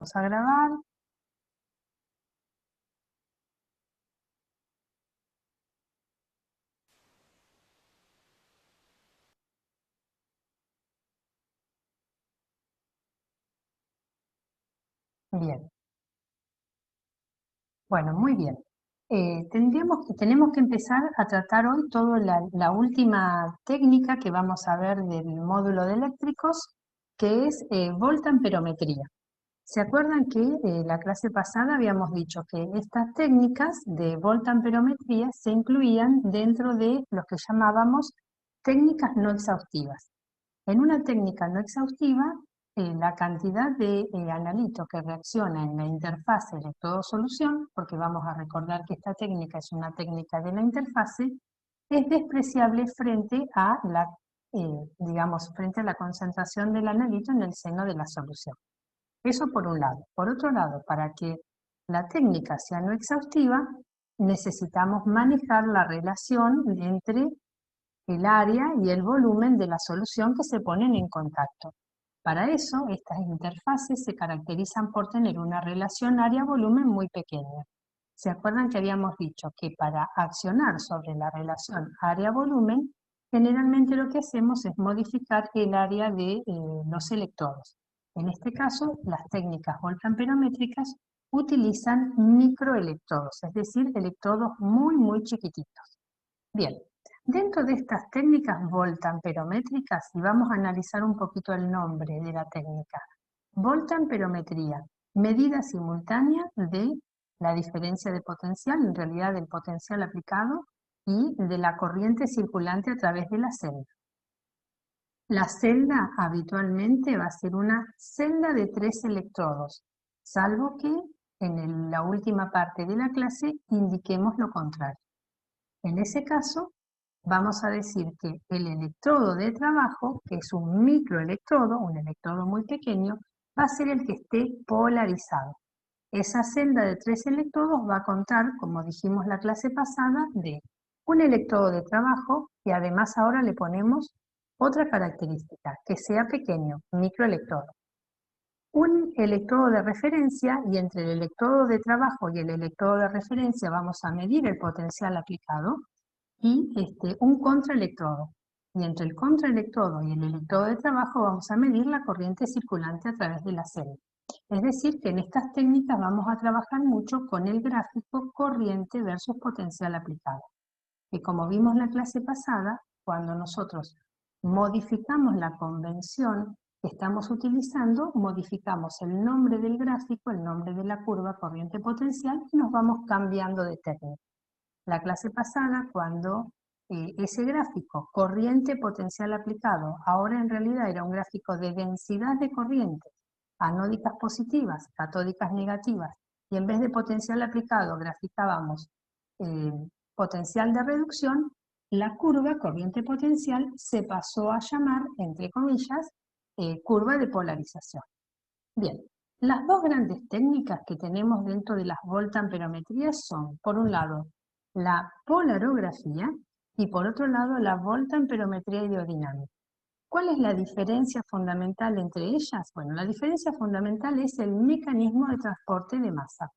Vamos a grabar. Bien, bueno, muy bien. Tenemos que empezar a tratar hoy toda la última técnica que vamos a ver del módulo de eléctricos, que es voltamperometría. ¿Se acuerdan que la clase pasada habíamos dicho que estas técnicas de voltamperometría se incluían dentro de los que llamábamos técnicas no exhaustivas? En una técnica no exhaustiva, la cantidad de analito que reacciona en la interfase electrodo-solución, porque vamos a recordar que esta técnica es una técnica de la interfase, es despreciable frente a digamos, frente a la concentración del analito en el seno de la solución. Eso por un lado. Por otro lado, para que la técnica sea no exhaustiva, necesitamos manejar la relación entre el área y el volumen de la solución que se ponen en contacto. Para eso, estas interfaces se caracterizan por tener una relación área-volumen muy pequeña. ¿Se acuerdan que habíamos dicho que para accionar sobre la relación área-volumen, generalmente lo que hacemos es modificar el área de los electrodos? En este caso, las técnicas voltamperométricas utilizan microelectrodos, es decir, electrodos muy chiquititos. Bien, dentro de estas técnicas voltamperométricas, y vamos a analizar un poquito el nombre de la técnica, voltamperometría, medida simultánea de la diferencia de potencial, en realidad del potencial aplicado, y de la corriente circulante a través de la celda. La celda habitualmente va a ser una celda de 3 electrodos, salvo que en la última parte de la clase indiquemos lo contrario. En ese caso, vamos a decir que el electrodo de trabajo, que es un microelectrodo, un electrodo muy pequeño, va a ser el que esté polarizado. Esa celda de 3 electrodos va a contar, como dijimos la clase pasada, de un electrodo de trabajo y además ahora le ponemos otra característica, que sea pequeño, microelectrodo. Un electrodo de referencia, y entre el electrodo de trabajo y el electrodo de referencia vamos a medir el potencial aplicado, y un contraelectrodo. Y entre el contraelectrodo y el electrodo de trabajo vamos a medir la corriente circulante a través de la celda. Es decir, que en estas técnicas vamos a trabajar mucho con el gráfico corriente versus potencial aplicado. Y como vimos en la clase pasada, cuando nosotros modificamos la convención que estamos utilizando, modificamos el nombre del gráfico, el nombre de la curva corriente potencial y nos vamos cambiando de técnica. La clase pasada, cuando ese gráfico, corriente potencial aplicado, ahora en realidad era un gráfico de densidad de corrientes, anódicas positivas, catódicas negativas, y en vez de potencial aplicado graficábamos eh, potencial de reducción, la curva, corriente potencial, se pasó a llamar, entre comillas, curva de polarización. Bien, las dos grandes técnicas que tenemos dentro de las voltamperometrías son, por un lado, la polarografía y por otro lado, la voltamperometría hidrodinámica. ¿Cuál es la diferencia fundamental entre ellas? Bueno, la diferencia fundamental es el mecanismo de transporte de masa.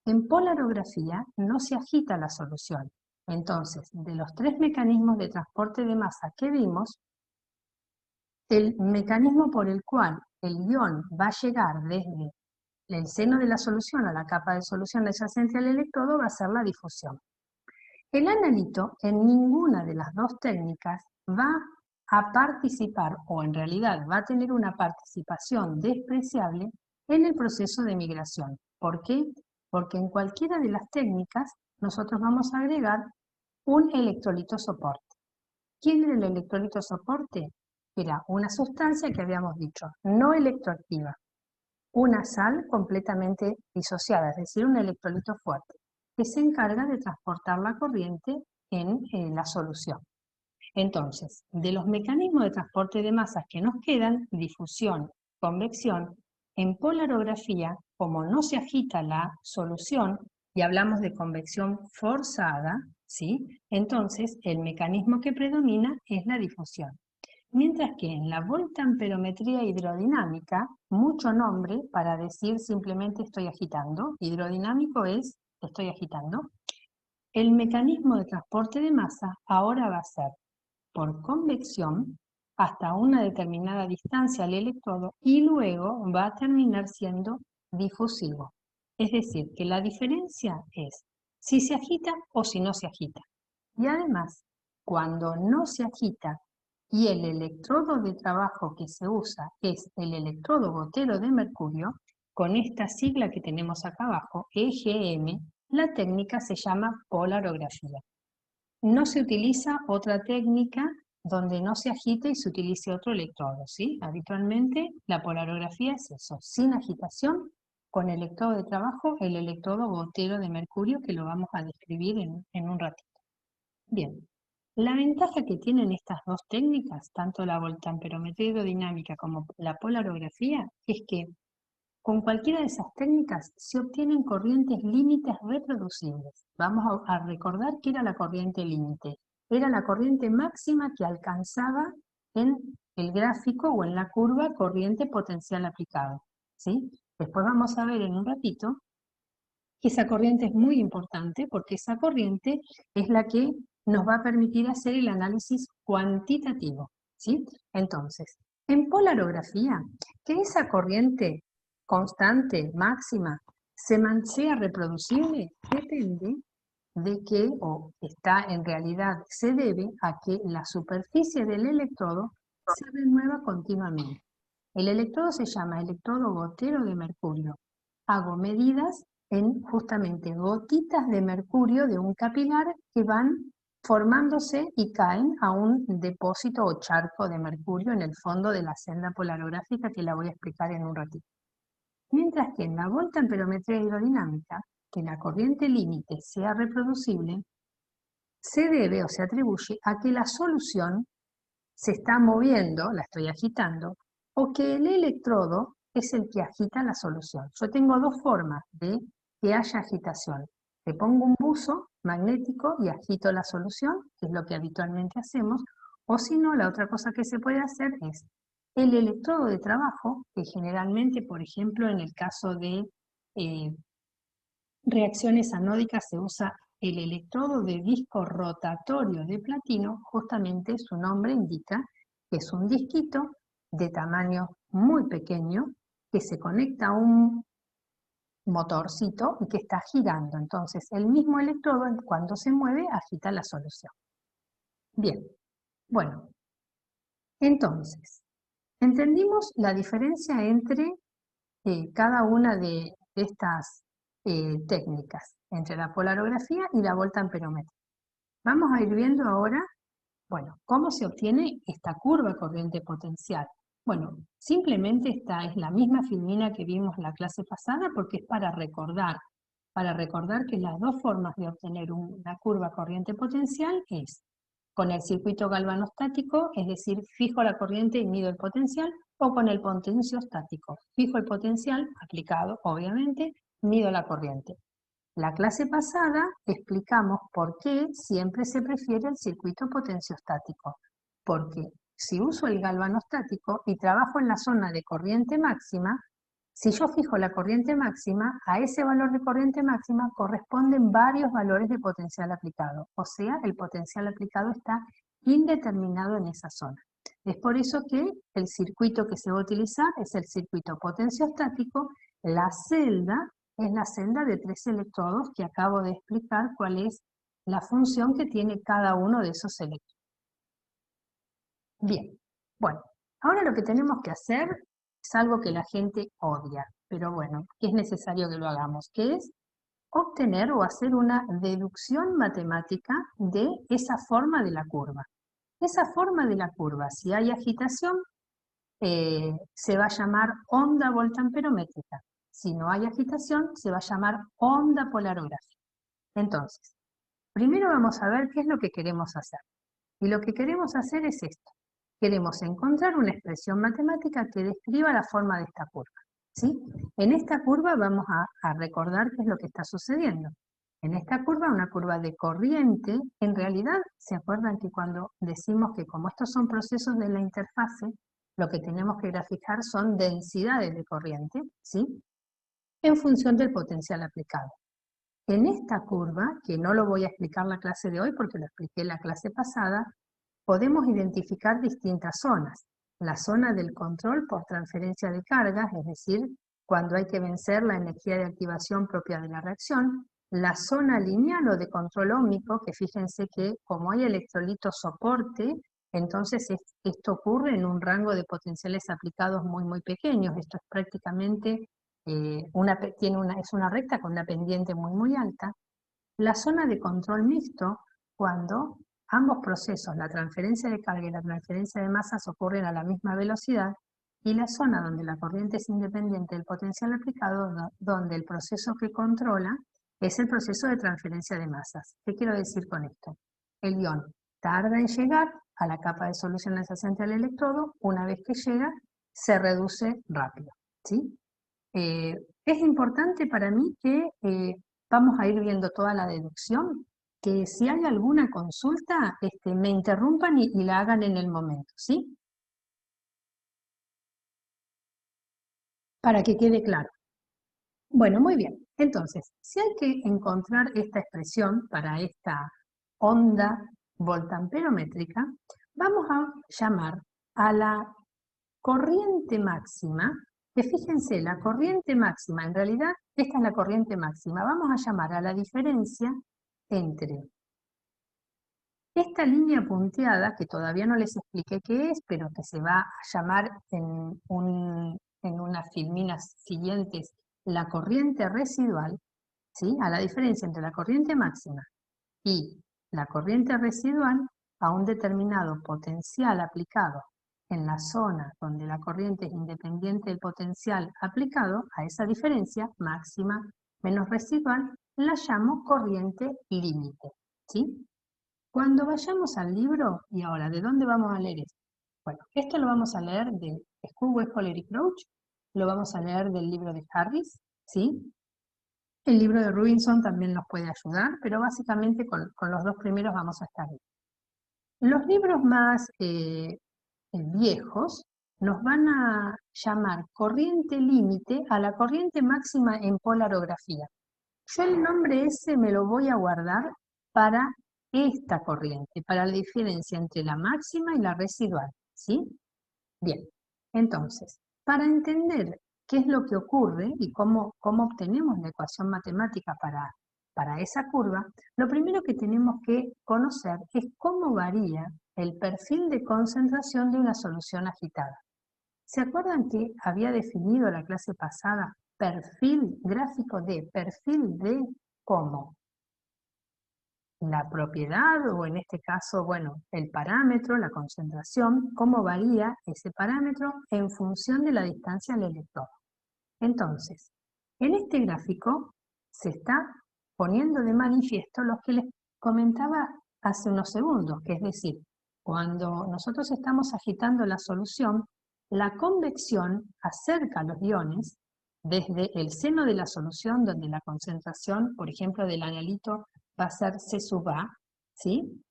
En polarografía no se agita la solución. Entonces, de los 3 mecanismos de transporte de masa que vimos, el mecanismo por el cual el ion va a llegar desde el seno de la solución a la capa de solución adyacente al electrodo va a ser la difusión. El analito en ninguna de las dos técnicas va a participar, o en realidad va a tener una participación despreciable en el proceso de migración. ¿Por qué? Porque en cualquiera de las técnicas nosotros vamos a agregar un electrolito soporte. ¿Quién era el electrolito soporte? Era una sustancia que habíamos dicho, no electroactiva, una sal completamente disociada, es decir, un electrolito fuerte, que se encarga de transportar la corriente en la solución. Entonces, de los mecanismos de transporte de masas que nos quedan, difusión, convección, en polarografía, como no se agita la solución, y hablamos de convección forzada, ¿sí? Entonces el mecanismo que predomina es la difusión. Mientras que en la voltamperometría hidrodinámica, mucho nombre para decir simplemente estoy agitando. Hidrodinámico es estoy agitando. El mecanismo de transporte de masa ahora va a ser por convección hasta una determinada distancia al electrodo y luego va a terminar siendo difusivo. Es decir, que la diferencia es si se agita o si no se agita. Y además, cuando no se agita y el electrodo de trabajo que se usa es el electrodo gotero de mercurio, con esta sigla que tenemos acá abajo, EGM, la técnica se llama polarografía. No se utiliza otra técnica donde no se agite y se utilice otro electrodo, ¿sí? Habitualmente la polarografía es eso, sin agitación, con electrodo de trabajo, el electrodo gotero de mercurio, que lo vamos a describir en un ratito. Bien, la ventaja que tienen estas dos técnicas, tanto la voltamperometría hidrodinámica como la polarografía, es que con cualquiera de esas técnicas se obtienen corrientes límites reproducibles. Vamos a recordar qué era la corriente límite. Era la corriente máxima que alcanzaba en el gráfico o en la curva corriente potencial aplicado, ¿sí? Después vamos a ver en un ratito que esa corriente es muy importante porque esa corriente es la que nos va a permitir hacer el análisis cuantitativo, ¿sí? Entonces, en polarografía, que esa corriente constante, máxima, sea reproducible, depende de que, o está en realidad, se debe a que la superficie del electrodo se renueva continuamente. El electrodo se llama electrodo gotero de mercurio. Hago medidas en justamente gotitas de mercurio de un capilar que van formándose y caen a un depósito o charco de mercurio en el fondo de la senda polarográfica que la voy a explicar en un ratito. Mientras que en la voltamperometría hidrodinámica, que la corriente límite sea reproducible, se debe o se atribuye a que la solución se está moviendo, la estoy agitando, o que el electrodo es el que agita la solución. Yo tengo dos formas de que haya agitación. Le pongo un buzo magnético y agito la solución, que es lo que habitualmente hacemos, o si no, la otra cosa que se puede hacer es el electrodo de trabajo, que generalmente, por ejemplo, en el caso de reacciones anódicas se usa el electrodo de disco rotatorio de platino, justamente su nombre indica que es un disquito de tamaño muy pequeño que se conecta a un motorcito y que está girando. Entonces el mismo electrodo cuando se mueve agita la solución. Bien, bueno, entonces, entendimos la diferencia entre cada una de estas técnicas, entre la polarografía y la voltamperometría. Vamos a ir viendo ahora, bueno, cómo se obtiene esta curva corriente potencial. Bueno, simplemente esta es la misma filmina que vimos la clase pasada porque es para recordar que las dos formas de obtener una curva corriente potencial es con el circuito galvanostático, es decir, fijo la corriente y mido el potencial, o con el potenciostático, fijo el potencial aplicado, obviamente, mido la corriente. La clase pasada explicamos por qué siempre se prefiere el circuito potenciostático, porque si uso el galvanostático y trabajo en la zona de corriente máxima, si yo fijo la corriente máxima, a ese valor de corriente máxima corresponden varios valores de potencial aplicado, o sea, el potencial aplicado está indeterminado en esa zona. Es por eso que el circuito que se va a utilizar es el circuito potenciostático. La celda es la celda de 3 electrodos que acabo de explicar cuál es la función que tiene cada uno de esos electrodos. Bien, bueno, ahora lo que tenemos que hacer es algo que la gente odia, pero bueno, que es necesario que lo hagamos, que es obtener o hacer una deducción matemática de esa forma de la curva. Esa forma de la curva, si hay agitación, se va a llamar onda voltamperométrica. Si no hay agitación, se va a llamar onda polarográfica. Entonces, primero vamos a ver qué es lo que queremos hacer. Y lo que queremos hacer es esto. Queremos encontrar una expresión matemática que describa la forma de esta curva, ¿sí? En esta curva vamos a recordar qué es lo que está sucediendo. En esta curva, una curva de corriente, en realidad, ¿se acuerdan que cuando decimos que como estos son procesos de la interfase, lo que tenemos que graficar son densidades de corriente, ¿sí? En función del potencial aplicado. En esta curva, que no lo voy a explicar la clase de hoy porque lo expliqué en la clase pasada, podemos identificar distintas zonas. La zona del control por transferencia de cargas, es decir, cuando hay que vencer la energía de activación propia de la reacción. La zona lineal o de control óhmico, que fíjense que como hay electrolitos soporte, entonces esto ocurre en un rango de potenciales aplicados muy pequeños. Esto es prácticamente, es una recta con una pendiente muy alta. La zona de control mixto, cuando ambos procesos, la transferencia de carga y la transferencia de masas, ocurren a la misma velocidad, y la zona donde la corriente es independiente del potencial aplicado, donde el proceso que controla es el proceso de transferencia de masas. ¿Qué quiero decir con esto? El ion tarda en llegar a la capa de solución adyacente al electrodo. Una vez que llega, se reduce rápido, ¿sí? Es importante para mí que vamos a ir viendo toda la deducción, que si hay alguna consulta, me interrumpan y la hagan en el momento, ¿sí? Para que quede claro. Bueno, muy bien. Entonces, si hay que encontrar esta expresión para esta onda voltamperométrica, vamos a llamar a la corriente máxima, que fíjense, la corriente máxima, en realidad esta es la corriente máxima, vamos a llamar a la diferencia entre esta línea punteada, que todavía no les expliqué qué es, pero que se va a llamar en unas filminas siguientes la corriente residual, ¿sí? A la diferencia entre la corriente máxima y la corriente residual a un determinado potencial aplicado en la zona donde la corriente es independiente del potencial aplicado, a esa diferencia máxima menos residual, la llamo corriente límite, ¿sí? Cuando vayamos al libro, y ahora, ¿de dónde vamos a leer esto? Bueno, esto lo vamos a leer de School, Holler y Crouch, lo vamos a leer del libro de Harris, ¿sí? El libro de Robinson también nos puede ayudar, pero básicamente con los dos primeros vamos a estar bien. Los libros más viejos nos van a llamar corriente límite a la corriente máxima en polarografía. Yo el nombre ese me lo voy a guardar para esta corriente, para la diferencia entre la máxima y la residual, ¿sí? Bien, entonces, para entender qué es lo que ocurre y cómo obtenemos la ecuación matemática para esa curva, lo primero que tenemos que conocer es cómo varía el perfil de concentración de una solución agitada. ¿Se acuerdan que había definido la clase pasada gráfico de perfil de cómo? La propiedad, o en este caso, bueno, el parámetro, la concentración, cómo varía ese parámetro en función de la distancia al electrodo. Entonces, en este gráfico se está poniendo de manifiesto lo que les comentaba hace unos segundos, que es decir, cuando nosotros estamos agitando la solución, la convección acerca los iones desde el seno de la solución, donde la concentración, por ejemplo, del analito va a ser C sub A, ¿sí?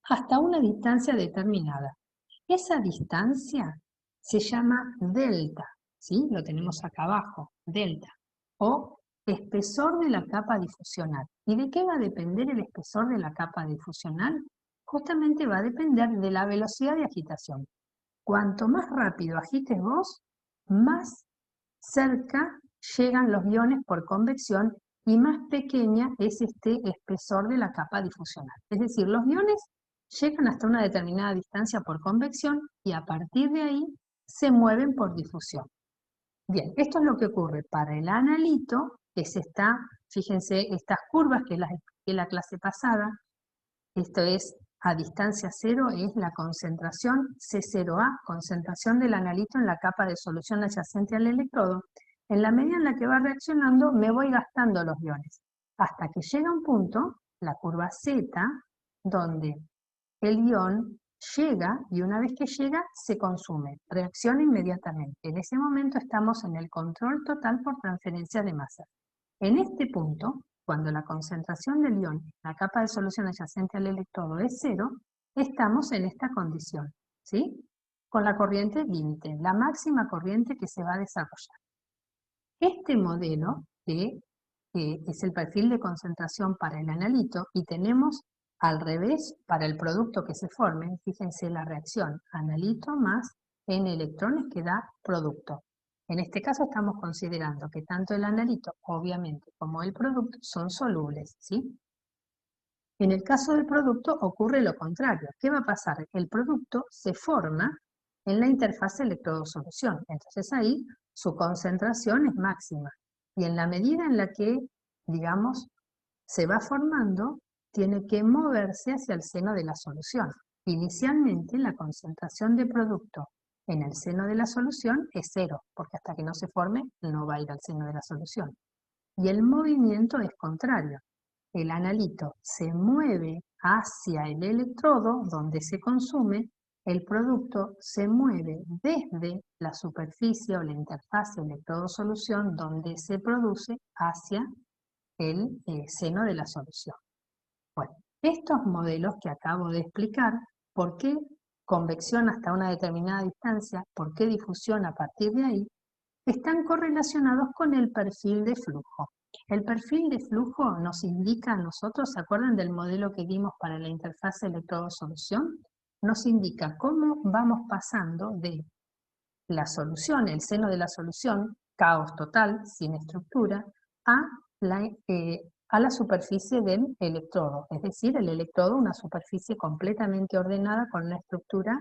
Hasta una distancia determinada. Esa distancia se llama delta, ¿sí? Lo tenemos acá abajo, delta, o espesor de la capa difusional. ¿Y de qué va a depender el espesor de la capa difusional? Justamente va a depender de la velocidad de agitación. Cuanto más rápido agites vos, más cerca llegan los iones por convección y más pequeña es este espesor de la capa difusional. Es decir, los iones llegan hasta una determinada distancia por convección y a partir de ahí se mueven por difusión. Bien, esto es lo que ocurre para el analito, que se está, fíjense, estas curvas que las expliqué en la clase pasada, esto es a distancia cero, es la concentración C0A, concentración del analito en la capa de solución adyacente al electrodo. En la medida en la que va reaccionando, me voy gastando los iones, hasta que llega un punto, la curva Z, donde el ion llega y una vez que llega, se consume, reacciona inmediatamente. En ese momento estamos en el control total por transferencia de masa. En este punto, cuando la concentración del ion en la capa de solución adyacente al electrodo es 0, estamos en esta condición, ¿sí? Con la corriente límite, la máxima corriente que se va a desarrollar. Este modelo, que es el perfil de concentración para el analito, y tenemos al revés para el producto que se forme, fíjense la reacción, analito más N electrones que da producto. En este caso estamos considerando que tanto el analito, obviamente, como el producto son solubles, ¿sí? En el caso del producto ocurre lo contrario. ¿Qué va a pasar? El producto se forma en la interfaz electrodo-solución. Entonces ahí su concentración es máxima. Y en la medida en la que, digamos, se va formando, tiene que moverse hacia el seno de la solución. Inicialmente la concentración de producto en el seno de la solución es 0, porque hasta que no se forme no va a ir al seno de la solución. Y el movimiento es contrario. El analito se mueve hacia el electrodo donde se consume, el producto se mueve desde la superficie o la interfaz electrodo-solución donde se produce hacia el seno de la solución. Bueno, estos modelos que acabo de explicar, ¿por qué convección hasta una determinada distancia? ¿Por qué difusión a partir de ahí? Están correlacionados con el perfil de flujo. El perfil de flujo nos indica a nosotros, ¿se acuerdan del modelo que dimos para la interfaz electrodo-solución? Nos indica cómo vamos pasando de la solución, el seno de la solución, caos total, sin estructura, a la superficie del electrodo, es decir, el electrodo, una superficie completamente ordenada con una estructura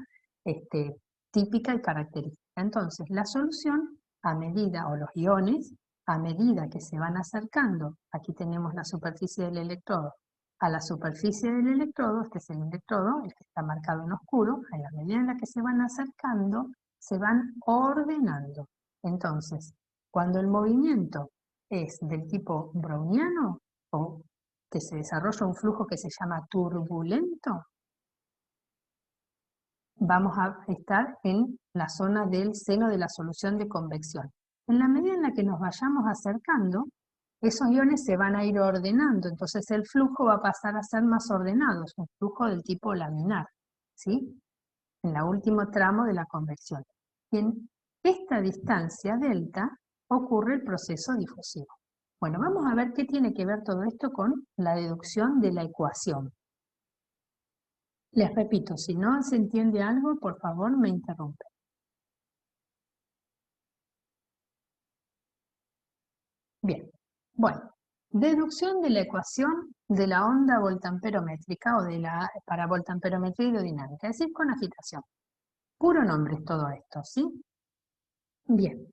típica y característica. Entonces, la solución, a medida, o los iones, a medida que se van acercando, aquí tenemos la superficie del electrodo, a la superficie del electrodo, este es el electrodo, el que está marcado en oscuro, a la medida en la que se van acercando, se van ordenando. Entonces, cuando el movimiento es del tipo browniano, o que se desarrolla un flujo que se llama turbulento, vamos a estar en la zona del seno de la solución de convección. En la medida en la que nos vayamos acercando, esos iones se van a ir ordenando, entonces el flujo va a pasar a ser más ordenado, es un flujo del tipo laminar, ¿sí? En el último tramo de la convección. Y en esta distancia delta ocurre el proceso difusivo. Bueno, vamos a ver qué tiene que ver todo esto con la deducción de la ecuación. Les repito, si no se entiende algo, por favor me interrumpen. Bien, bueno, deducción de la ecuación de la onda voltamperométrica o de la para voltamperometría hidrodinámica, es decir, con agitación. Puro nombre es todo esto, ¿sí? Bien.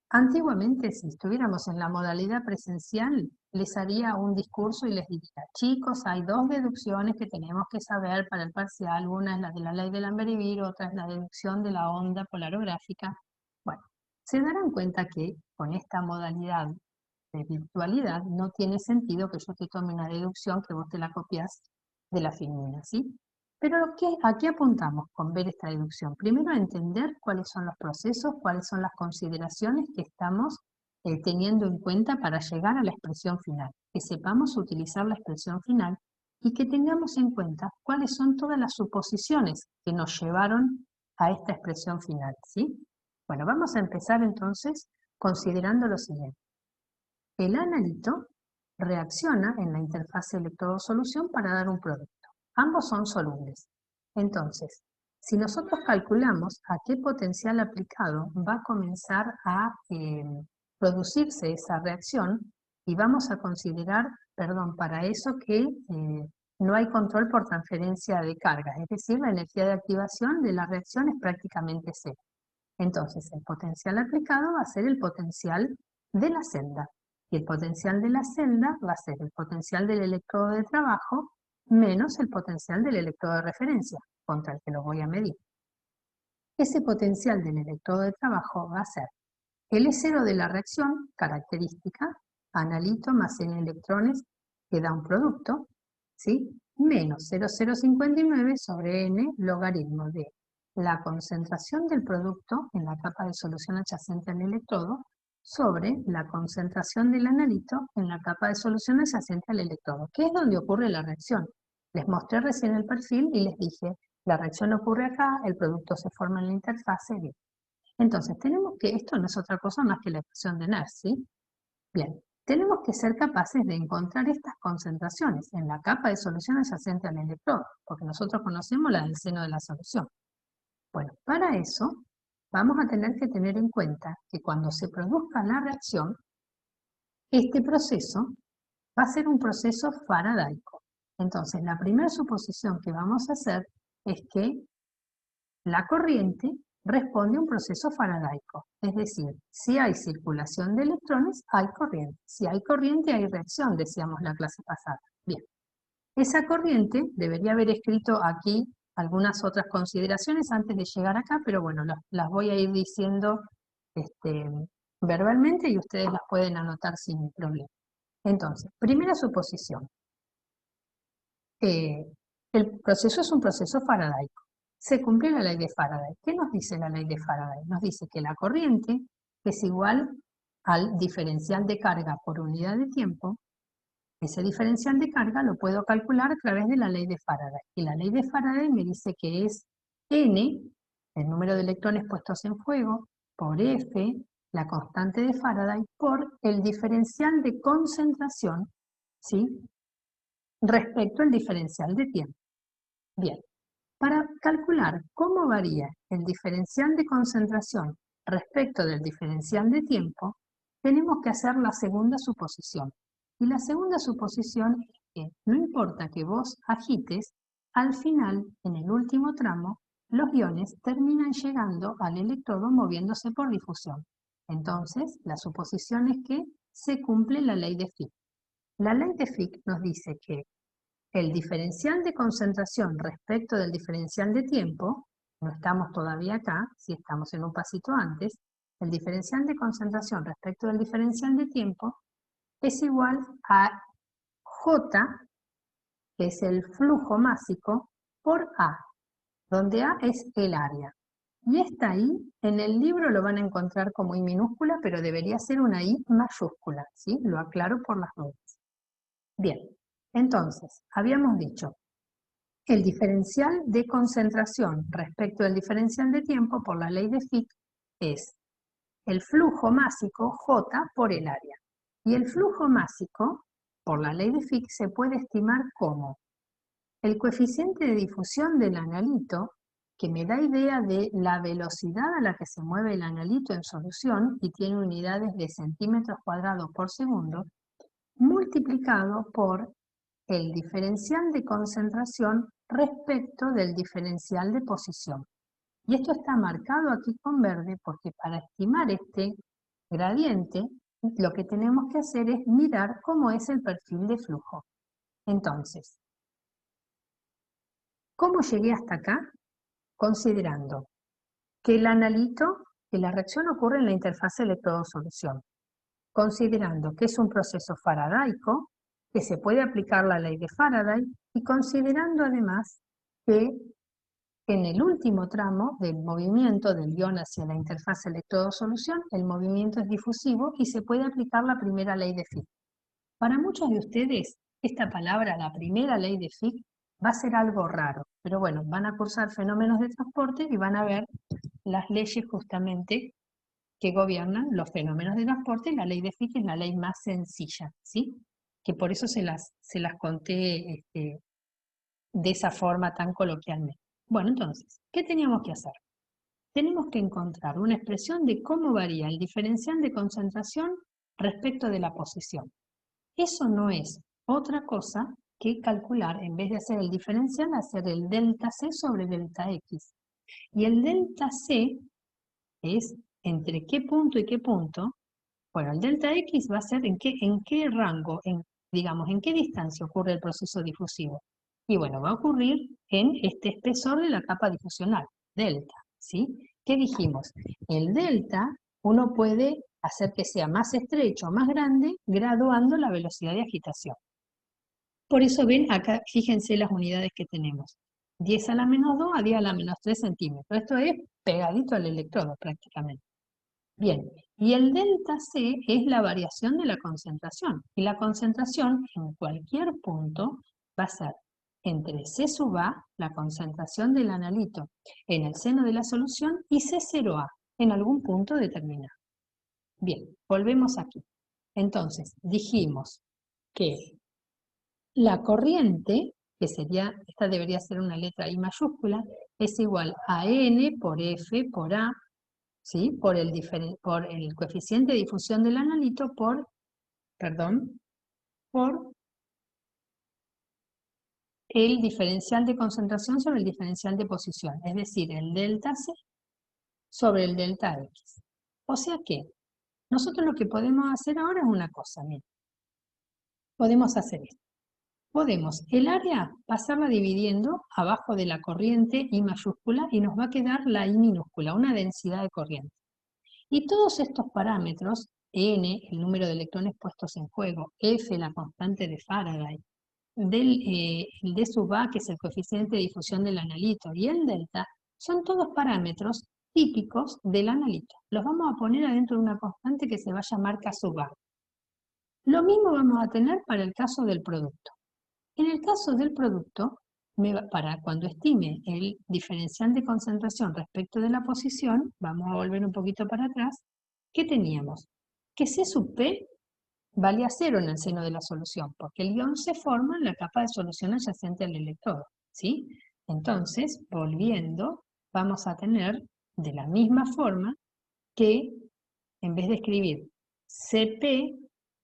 Antiguamente, si estuviéramos en la modalidad presencial, les haría un discurso y les diría, chicos, hay dos deducciones que tenemos que saber para el parcial, una es la de la ley de Lambertville, otra es la deducción de la onda polarográfica. Bueno, se darán cuenta que con esta modalidad de virtualidad no tiene sentido que yo te tome una deducción que vos te la copias de la filmina, ¿sí? Pero ¿a qué apuntamos con ver esta deducción? Primero, a entender cuáles son los procesos, cuáles son las consideraciones que estamos teniendo en cuenta para llegar a la expresión final. Que sepamos utilizar la expresión final y que tengamos en cuenta cuáles son todas las suposiciones que nos llevaron a esta expresión final, ¿sí? Bueno, vamos a empezar entonces considerando lo siguiente. El analito reacciona en la interfaz electrodo-solución para dar un producto. Ambos son solubles. Entonces, si nosotros calculamos a qué potencial aplicado va a comenzar a producirse esa reacción, y vamos a considerar, perdón, para eso que no hay control por transferencia de cargas, es decir, la energía de activación de la reacción es prácticamente cero. Entonces, el potencial aplicado va a ser el potencial de la celda. Y el potencial de la celda va a ser el potencial del electrodo de trabajo menos el potencial del electrodo de referencia, contra el que lo voy a medir. Ese potencial del electrodo de trabajo va a ser el E0 de la reacción, característica, analito más N electrones, que da un producto, ¿sí? Menos 0,059 sobre N logaritmo de la concentración del producto en la capa de solución adyacente al electrodo sobre la concentración del analito en la capa de solución adyacente al electrodo, que es donde ocurre la reacción. Les mostré recién el perfil y les dije, la reacción ocurre acá, el producto se forma en la interfase, bien. Entonces, tenemos que, esto no es otra cosa más que la ecuación de Nernst, ¿sí? Bien, tenemos que ser capaces de encontrar estas concentraciones en la capa de solución adyacente al electrodo, porque nosotros conocemos la del seno de la solución. Bueno, para eso vamos a tener que tener en cuenta que cuando se produzca la reacción, este proceso va a ser un proceso faradaico. Entonces, la primera suposición que vamos a hacer es que la corriente responde a un proceso faradaico. Es decir, si hay circulación de electrones, hay corriente. Si hay corriente, hay reacción, decíamos la clase pasada. Bien, esa corriente, debería haber escrito aquí algunas otras consideraciones antes de llegar acá, pero bueno, las voy a ir diciendo verbalmente y ustedes las pueden anotar sin problema. Entonces, primera suposición. El proceso es un proceso faradaico. Se cumple la ley de Faraday. ¿Qué nos dice la ley de Faraday? Nos dice que la corriente es igual al diferencial de carga por unidad de tiempo. Ese diferencial de carga lo puedo calcular a través de la ley de Faraday. Y la ley de Faraday me dice que es N, el número de electrones puestos en fuego, por F, la constante de Faraday, por el diferencial de concentración, ¿sí?, respecto al diferencial de tiempo. Bien, para calcular cómo varía el diferencial de concentración respecto del diferencial de tiempo, tenemos que hacer la segunda suposición. Y la segunda suposición es que no importa que vos agites, al final, en el último tramo, los iones terminan llegando al electrodo moviéndose por difusión. Entonces, la suposición es que se cumple la ley de Fick. La ley de Fick nos dice que el diferencial de concentración respecto del diferencial de tiempo, no estamos todavía acá, si estamos en un pasito antes, el diferencial de concentración respecto del diferencial de tiempo es igual a J, que es el flujo másico, por A, donde A es el área. Y esta I, en el libro lo van a encontrar como I minúscula, pero debería ser una I mayúscula, ¿sí? Lo aclaro por las dudas. Bien, entonces, habíamos dicho, el diferencial de concentración respecto del diferencial de tiempo por la ley de Fick es el flujo másico J por el área. Y el flujo másico, por la ley de Fick, se puede estimar como el coeficiente de difusión del analito, que me da idea de la velocidad a la que se mueve el analito en solución y tiene unidades de centímetros cuadrados por segundo, multiplicado por el diferencial de concentración respecto del diferencial de posición. Y esto está marcado aquí con verde porque para estimar este gradiente, lo que tenemos que hacer es mirar cómo es el perfil de flujo. Entonces, ¿cómo llegué hasta acá? Considerando que el analito, que la reacción ocurre en la interfase electrodo-solución, considerando que es un proceso faradaico, que se puede aplicar la ley de Faraday, y considerando además que en el último tramo del movimiento del ion hacia la interfaz electrodo-solución, el movimiento es difusivo y se puede aplicar la primera ley de Fick. Para muchos de ustedes, esta palabra, la primera ley de Fick, va a ser algo raro, pero bueno, van a cursar fenómenos de transporte y van a ver las leyes justamente que gobiernan los fenómenos de transporte. La ley de Fick es la ley más sencilla, ¿sí? Que por eso se las conté de esa forma tan coloquialmente. Bueno, entonces, ¿qué teníamos que hacer? Tenemos que encontrar una expresión de cómo varía el diferencial de concentración respecto de la posición. Eso no es otra cosa que calcular, en vez de hacer el diferencial, hacer el delta C sobre delta X. Y el delta C es entre qué punto y qué punto. Bueno, el delta X va a ser en qué rango, digamos, en qué distancia ocurre el proceso difusivo. Y bueno, va a ocurrir en este espesor de la capa difusional, delta, ¿sí? ¿Qué dijimos? El delta uno puede hacer que sea más estrecho o más grande graduando la velocidad de agitación. Por eso ven acá, fíjense las unidades que tenemos. 10 a la menos 2 a 10 a la menos 3 centímetros. Esto es pegadito al electrodo prácticamente. Bien, y el delta C es la variación de la concentración. Y la concentración en cualquier punto va a ser entre C sub A, la concentración del analito en el seno de la solución, y C0A en algún punto determinado. Bien, volvemos aquí. Entonces, dijimos que la corriente, que sería, esta debería ser una letra I mayúscula, es igual a N por F por A, ¿sí? Por el coeficiente de difusión del analito por el diferencial de concentración sobre el diferencial de posición, es decir, el delta C sobre el delta X. O sea que nosotros lo que podemos hacer ahora es una cosa, miren, podemos hacer esto. Podemos el área pasarla dividiendo abajo de la corriente I mayúscula y nos va a quedar la I minúscula, una densidad de corriente. Y todos estos parámetros, N, el número de electrones puestos en juego, F, la constante de Faraday, el D sub A, que es el coeficiente de difusión del analito, y el delta, son todos parámetros típicos del analito. Los vamos a poner adentro de una constante que se va a llamar K sub A. Lo mismo vamos a tener para el caso del producto. En el caso del producto, para cuando estime el diferencial de concentración respecto de la posición, vamos a volver un poquito para atrás, ¿qué teníamos? Que C sub P valía 0 en el seno de la solución, porque el ion se forma en la capa de solución adyacente al electrodo, ¿sí? Entonces, volviendo, vamos a tener de la misma forma que en vez de escribir CP,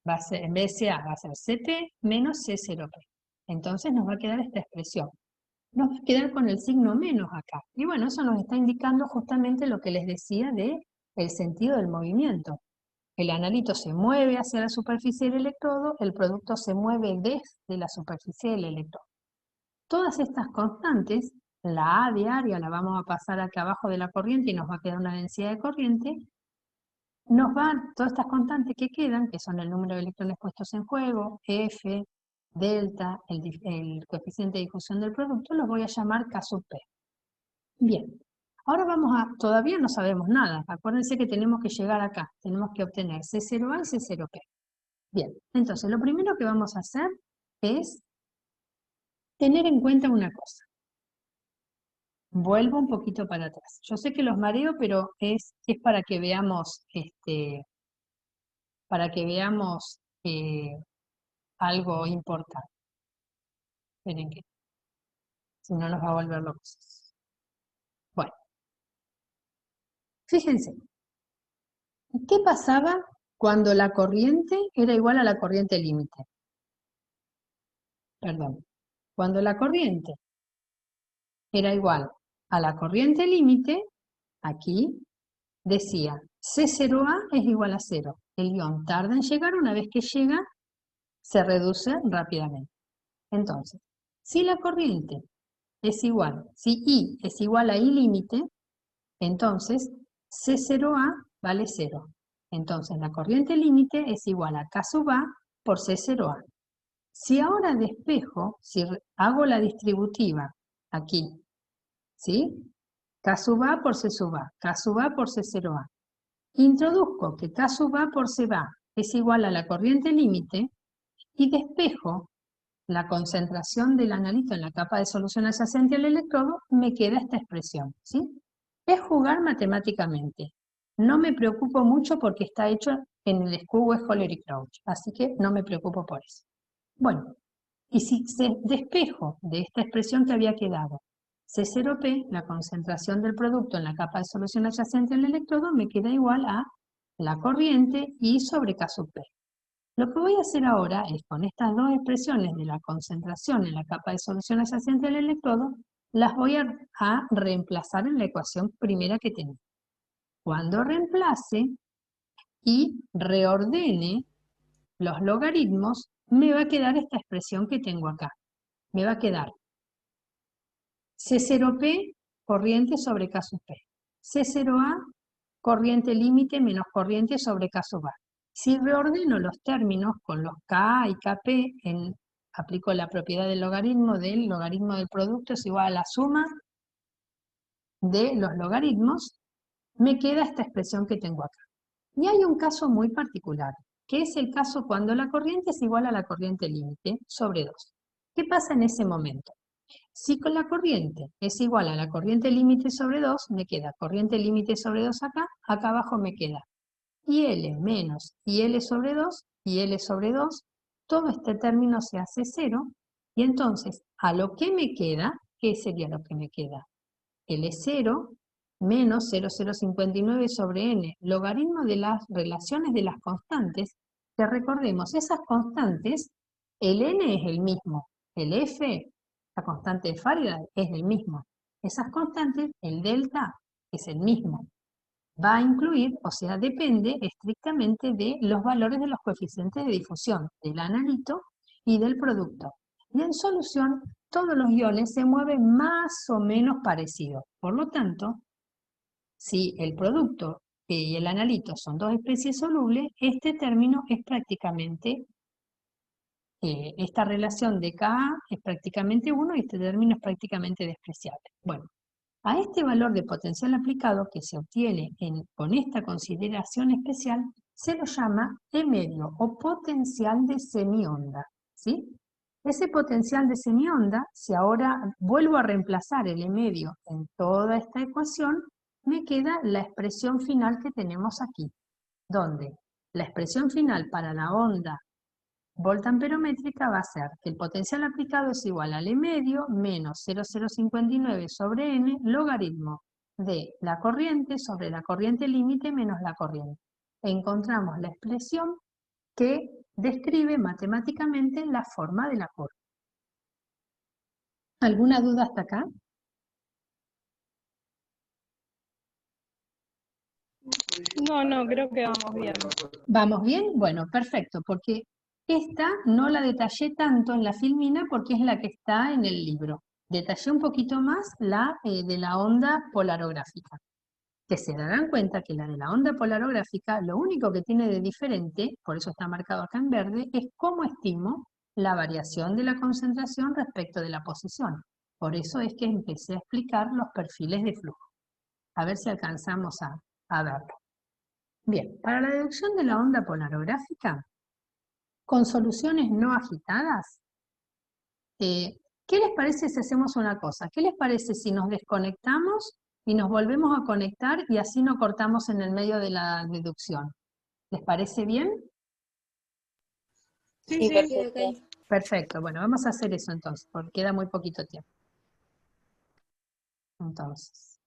va a ser, en vez de CA va a ser CP menos C0P. Entonces nos va a quedar esta expresión. Nos va a quedar con el signo menos acá. Y bueno, eso nos está indicando justamente lo que les decía de el sentido del movimiento. El analito se mueve hacia la superficie del electrodo, el producto se mueve desde la superficie del electrodo. Todas estas constantes, la A de área la vamos a pasar acá abajo de la corriente y nos va a quedar una densidad de corriente, todas estas constantes que quedan, que son el número de electrones puestos en juego, F, delta, el coeficiente de difusión del producto, los voy a llamar K sub P. Bien, ahora todavía no sabemos nada, acuérdense que tenemos que llegar acá, tenemos que obtener C0A y C0P. Bien, entonces lo primero que vamos a hacer es tener en cuenta una cosa. Vuelvo un poquito para atrás. Yo sé que los mareo, pero es para que veamos, algo importante. Esperen que, si no nos va a volver locos. Bueno, fíjense, ¿qué pasaba cuando la corriente era igual a la corriente límite? Perdón, cuando la corriente era igual a la corriente límite, aquí decía C0A es igual a 0. El ion tarda en llegar, una vez que llega, se reduce rápidamente. Entonces, si la corriente es igual, si I es igual a I límite, entonces C0A vale 0. Entonces la corriente límite es igual a K sub A por C0A. Si ahora despejo, si hago la distributiva aquí, ¿sí? K sub A por C sub A, K sub A por C0A. Introduzco que K sub A por C A es igual a la corriente límite y despejo la concentración del analito en la capa de solución adyacente al electrodo, me queda esta expresión, ¿sí? Es jugar matemáticamente. No me preocupo mucho porque está hecho en el Scholer y Crouch, así que no me preocupo por eso. Bueno, y si despejo de esta expresión que había quedado, C0P, la concentración del producto en la capa de solución adyacente al electrodo, me queda igual a la corriente I sobre K sub P. Lo que voy a hacer ahora es, con estas dos expresiones de la concentración en la capa de solución adyacente al electrodo, las voy a reemplazar en la ecuación primera que tengo. Cuando reemplace y reordene los logaritmos, me va a quedar esta expresión que tengo acá. Me va a quedar C0P, corriente sobre K sub P. C0A, corriente límite menos corriente sobre K sub A. Si reordeno los términos con los Ka y Kp, aplico la propiedad del logaritmo del producto es igual a la suma de los logaritmos, me queda esta expresión que tengo acá. Y hay un caso muy particular, que es el caso cuando la corriente es igual a la corriente límite sobre 2. ¿Qué pasa en ese momento? Si con la corriente es igual a la corriente límite sobre 2, me queda corriente límite sobre 2 acá, acá abajo me queda IL menos IL sobre 2, IL sobre 2, todo este término se hace 0, y entonces a lo que me queda, ¿qué sería lo que me queda? L0 menos 0,059 sobre n, logaritmo de las relaciones de las constantes, que recordemos, esas constantes, el n es el mismo, el f, la constante de Faraday, es el mismo. Esas constantes, el delta, es el mismo. Va a incluir, o sea, depende estrictamente de los valores de los coeficientes de difusión del analito y del producto. Y en solución, todos los iones se mueven más o menos parecidos. Por lo tanto, si el producto y el analito son dos especies solubles, este término es prácticamente, esta relación de Ka es prácticamente 1 y este término es prácticamente despreciable. Bueno, a este valor de potencial aplicado que se obtiene con esta consideración especial se lo llama E medio o potencial de semionda, ¿sí? Ese potencial de semionda, si ahora vuelvo a reemplazar el E medio en toda esta ecuación, me queda la expresión final que tenemos aquí, donde la expresión final para la onda voltamperométrica va a ser que el potencial aplicado es igual al E medio menos 0,059 sobre n logaritmo de la corriente sobre la corriente límite menos la corriente. Encontramos la expresión que describe matemáticamente la forma de la curva. ¿Alguna duda hasta acá? No, creo que vamos bien. ¿Vamos bien? Bueno, perfecto, porque esta no la detallé tanto en la filmina porque es la que está en el libro. Detallé un poquito más la de la onda polarográfica, que se darán cuenta que la de la onda polarográfica, lo único que tiene de diferente, por eso está marcado acá en verde, es cómo estimo la variación de la concentración respecto de la posición. Por eso es que empecé a explicar los perfiles de flujo. A ver si alcanzamos a verlo. Bien, para la deducción de la onda polarográfica, con soluciones no agitadas, ¿qué les parece si hacemos una cosa? ¿Qué les parece si nos desconectamos y nos volvemos a conectar y así no cortamos en el medio de la deducción? ¿Les parece bien? Sí, Perfecto. Perfecto, bueno, vamos a hacer eso entonces, porque queda muy poquito tiempo. Entonces,